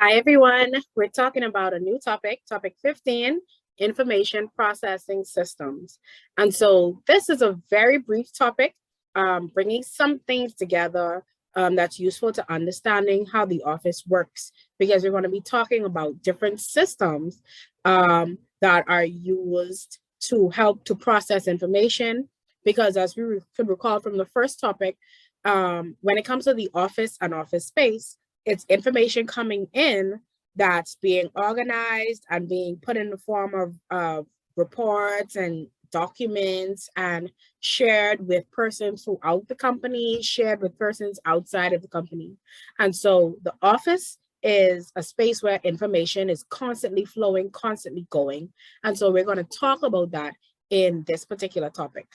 Hi, everyone. We're talking about a new topic, topic 15, information processing systems. And so this is a very brief topic, bringing some things together that's useful to understanding how the office works, because we're going to be talking about different systems that are used to help to process information. Because as we could recall from the first topic, when it comes to the office and office space, it's information coming in that's being organized and being put in the form of reports and documents and shared with persons throughout the company, shared with persons outside of the company. And so the office is a space where information is constantly flowing, constantly going. And so we're going to talk about that in this particular topic.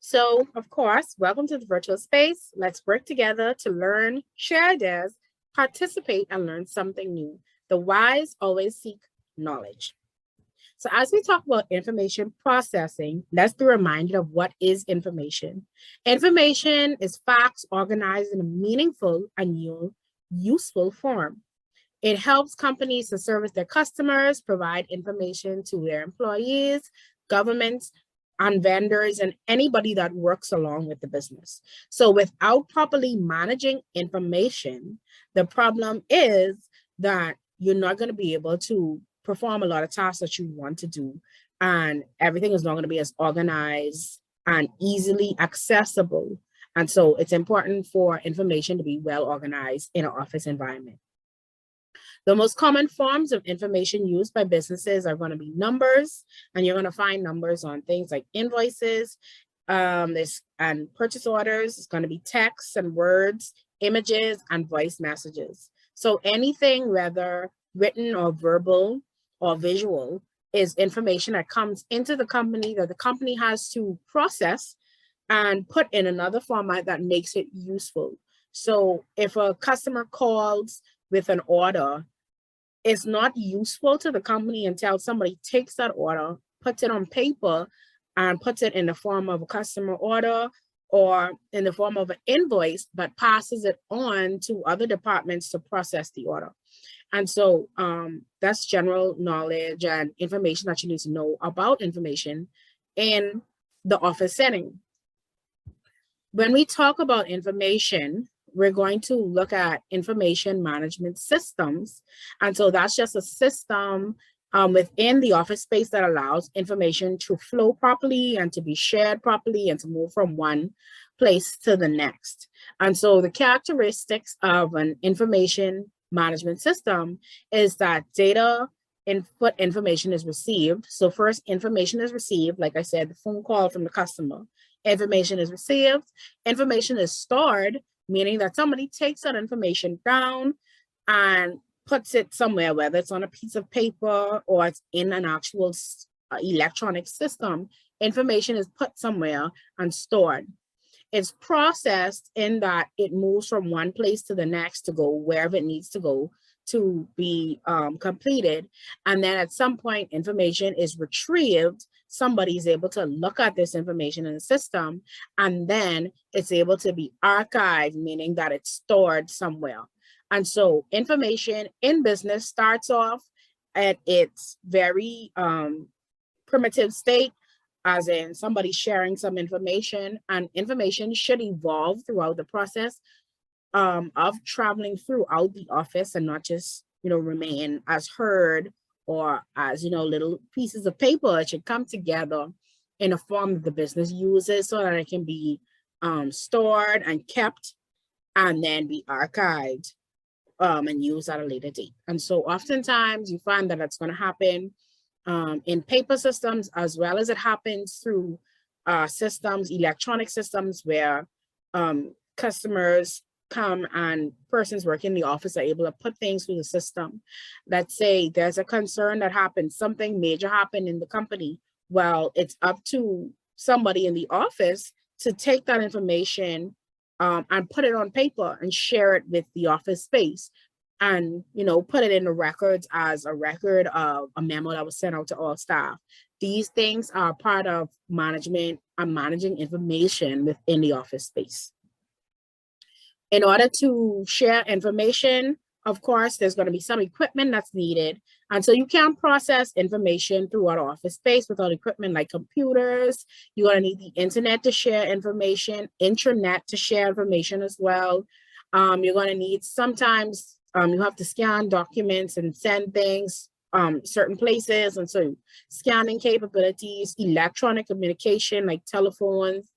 So, of course, welcome to the virtual space. Let's work together to learn, share ideas, participate, and learn something new. The wise always seek knowledge. So as we talk about information processing, let's be reminded of what is information. Information is facts organized in a meaningful and useful form. It helps companies to service their customers, provide information to their employees, governments, and vendors, and anybody that works along with the business. So without properly managing information, the problem is that you're not going to be able to perform a lot of tasks that you want to do, and everything is not going to be as organized and easily accessible. And so it's important for information to be well organized in an office environment. The most common forms of information used by businesses are going to be numbers, and you're going to find numbers on things like invoices, and purchase orders. It's going to be text and words, images, and voice messages. So anything, whether written or verbal or visual, is information that comes into the company that the company has to process and put in another format that makes it useful. So if a customer calls with an order, it's not useful to the company until somebody takes that order, puts it on paper, and puts it in the form of a customer order or in the form of an invoice, but passes it on to other departments to process the order. And so that's general knowledge and information that you need to know about information in the office setting. When we talk about information, we're going to look at information management systems. And so that's just a system within the office space that allows information to flow properly and to be shared properly and to move from one place to the next. And so the characteristics of an information management system is that data input information is received. So first, information is received, like I said, the phone call from the customer. Information is received, information is stored, meaning that somebody takes that information down and puts it somewhere, whether it's on a piece of paper or it's in an actual electronic system. Information is put somewhere and stored. It's processed in that it moves from one place to the next to go wherever it needs to go to be completed. And then at some point, information is retrieved. Somebody is able to look at this information in the system, and then it's able to be archived, meaning that it's stored somewhere. And so information in business starts off at its very primitive state, as in somebody sharing some information, and information should evolve throughout the process of traveling throughout the office and not just, remain as heard or as, little pieces of paper. It should come together in a form that the business uses so that it can be stored and kept and then be archived and used at a later date. And so oftentimes you find that that's going to happen in paper systems, as well as it happens through systems, electronic systems, where customers come and persons working in the office are able to put things through the system. Let's say there's a concern that happens, something major happened in the company. Well, it's up to somebody in the office to take that information and put it on paper and share it with the office space. and put it in the records as a record of a memo that was sent out to all staff. These things are part of management and managing information within the office space. In order to share information, of course, there's going to be some equipment that's needed. And so you can't process information through our office space without equipment like computers. You're going to need the internet to share information, intranet to share information as well. You're going to need sometimes you have to scan documents and send things certain places. And so scanning capabilities, electronic communication like telephones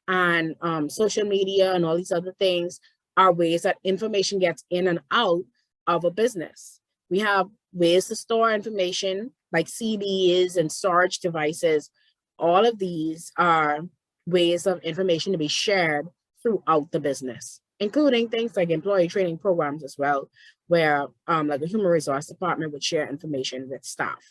and social media and all these other things are ways that information gets in and out of a business. We have ways to store information like CDs and storage devices. All of these are ways of information to be shared throughout the business, including things like employee training programs as well, where like a human resource department would share information with staff.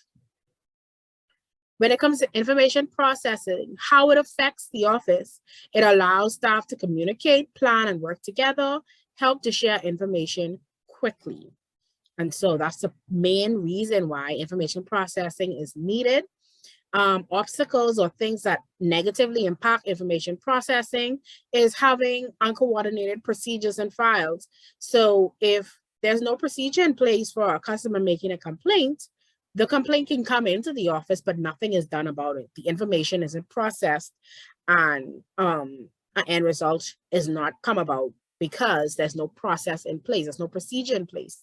When it comes to information processing, how it affects the office, it allows staff to communicate, plan, and work together, help to share information quickly. And so that's the main reason why information processing is needed. Obstacles or things that negatively impact information processing is having uncoordinated procedures and files. So if there's no procedure in place for a customer making a complaint, the complaint can come into the office, but nothing is done about it. The information isn't processed, and an end result is not come about because there's no process in place. There's no procedure in place.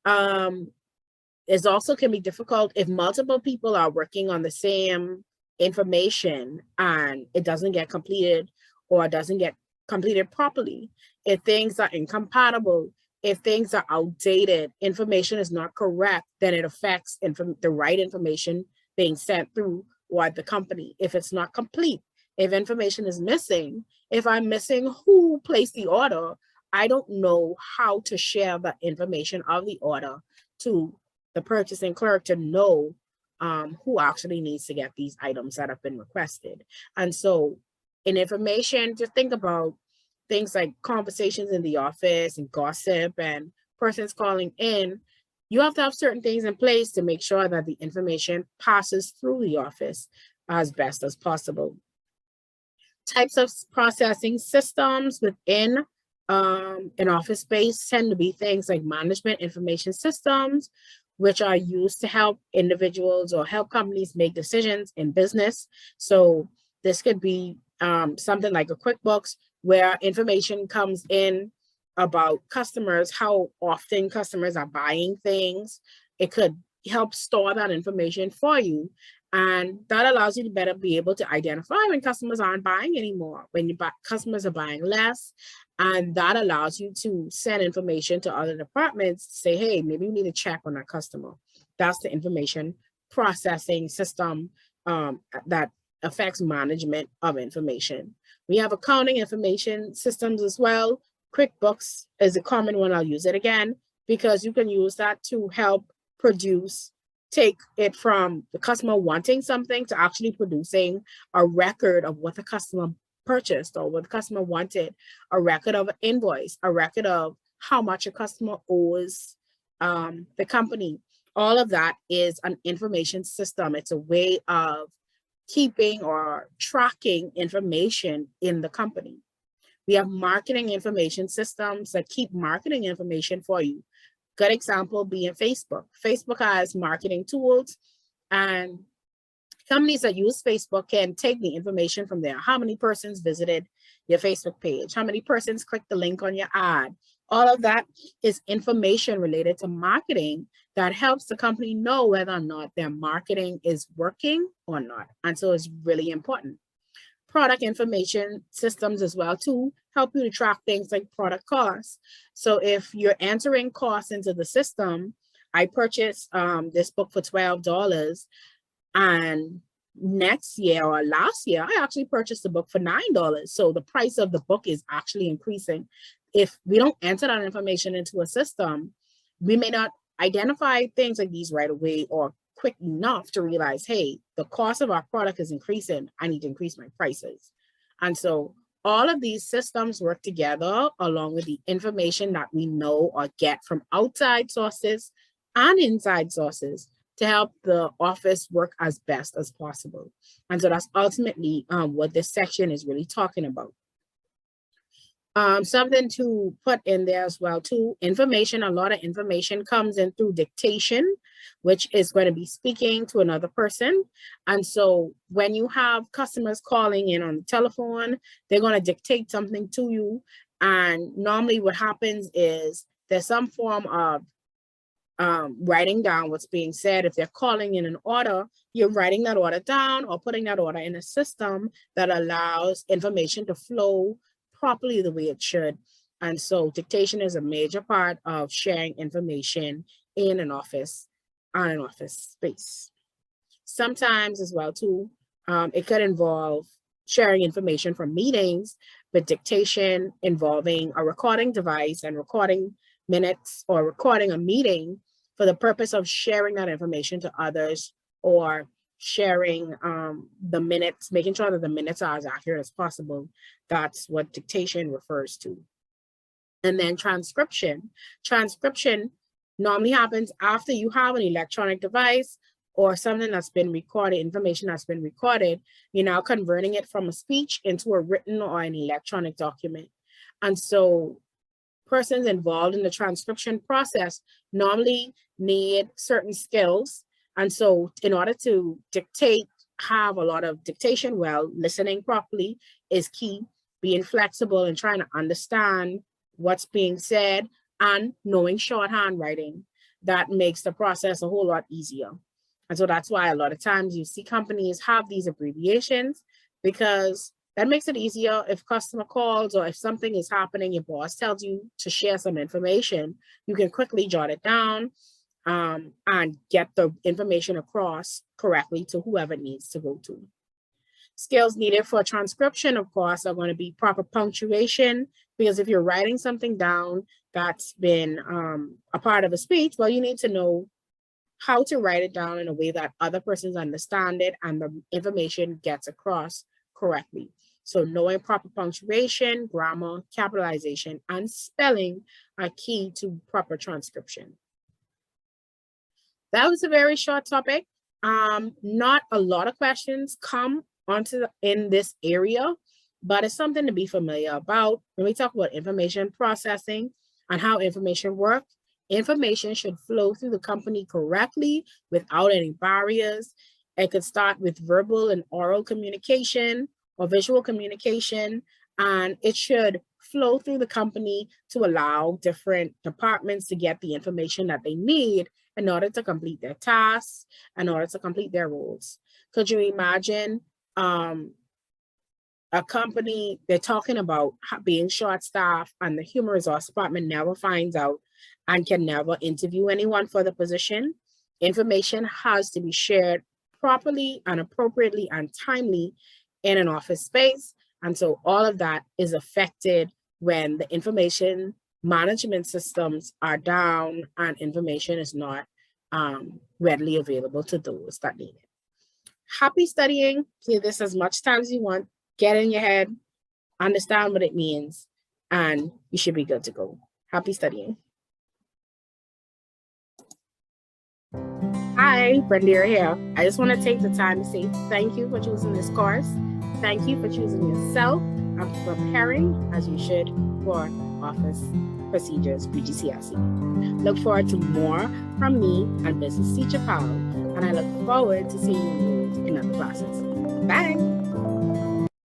It also can be difficult if multiple people are working on the same information and it doesn't get completed or doesn't get completed properly. If things are incompatible, if things are outdated, information is not correct, then it affects the right information being sent through or the company. If it's not complete, if information is missing, if I'm missing who placed the order, I don't know how to share the information of the order to the purchasing clerk to know who actually needs to get these items that have been requested. And so in information, just think about things like conversations in the office and gossip and persons calling in. You have to have certain things in place to make sure that the information passes through the office as best as possible. Types of processing systems within an office space tend to be things like management information systems, which are used to help individuals or help companies make decisions in business. So this could be something like a QuickBooks, where information comes in about customers, how often customers are buying things. It could help store that information for you. And that allows you to better be able to identify when customers aren't buying anymore, when customers are buying less. And that allows you to send information to other departments to say, hey, maybe you need to check on that customer. That's the information processing system that affects management of information. We have accounting information systems as well. QuickBooks is a common one. I'll use it again because you can use that to help take it from the customer wanting something to actually producing a record of what the customer purchased or what the customer wanted, a record of an invoice, a record of how much a customer owes the company. All of that is an information system. It's a way of keeping or tracking information in the company. We have marketing information systems that keep marketing information for you. Good example being Facebook. Facebook has marketing tools, and companies that use Facebook can take the information from there. How many persons visited your Facebook page? How many persons clicked the link on your ad? All of that is information related to marketing that helps the company know whether or not their marketing is working or not. And so it's really important. Product information systems as well to help you to track things like product costs. So if you're entering costs into the system, I purchased this book for $12, and next year or last year, I actually purchased the book for $9. So the price of the book is actually increasing. If we don't enter that information into a system, we may not identify things like these right away or quick enough to realize, hey, the cost of our product is increasing. I need to increase my prices. And so all of these systems work together along with the information that we know or get from outside sources and inside sources to help the office work as best as possible. And so that's ultimately what this section is really talking about. Something to put in there as well too, information, a lot of information comes in through dictation, which is going to be speaking to another person. And so when you have customers calling in on the telephone, they're going to dictate something to you. And normally what happens is there's some form of writing down what's being said. If they're calling in an order, you're writing that order down or putting that order in a system that allows information to flow properly the way it should. And so dictation is a major part of sharing information in an office, on an office space. Sometimes as well too, it could involve sharing information from meetings, but dictation involving a recording device and recording minutes or recording a meeting for the purpose of sharing that information to others, or sharing the minutes, making sure that the minutes are as accurate as possible. That's what dictation refers to. And then transcription. Transcription normally happens after you have an electronic device or something that's been recorded, information that's been recorded. You're now converting it from a speech into a written or an electronic document. And so persons involved in the transcription process normally need certain skills. And so in order to dictate, have a lot of dictation well, listening properly is key, being flexible and trying to understand what's being said and knowing shorthand writing. That makes the process a whole lot easier. And so that's why a lot of times you see companies have these abbreviations, because that makes it easier if customer calls or if something is happening, your boss tells you to share some information, you can quickly jot it down and get the information across correctly to whoever it needs to go to. Skills needed for transcription, of course, are going to be proper punctuation, because if you're writing something down that's been a part of a speech, well, you need to know how to write it down in a way that other persons understand it and the information gets across correctly. So knowing proper punctuation, grammar, capitalization, and spelling are key to proper transcription. That was a very short topic. Not a lot of questions come in this area, but it's something to be familiar about. When we talk about information processing and how information works, information should flow through the company correctly without any barriers. It could start with verbal and oral communication or visual communication, and it should flow through the company to allow different departments to get the information that they need in order to complete their tasks, in order to complete their roles. Could you imagine a company, they're talking about being short-staffed and the human resource department never finds out and can never interview anyone for the position? Information has to be shared properly and appropriately and timely in an office space. And so all of that is affected when the information management systems are down and information is not readily available to those that need it. Happy studying. Play this as much time as you want. Get in your head, understand what it means, and you should be good to go. Happy studying. Hi, Brenda here. I just want to take the time to say thank you for choosing this course. Thank you for choosing yourself and for preparing as you should for Office Procedures BGCSE. Look forward to more from me and Business Teacher Pal, and I look forward to seeing you in other classes. Bye.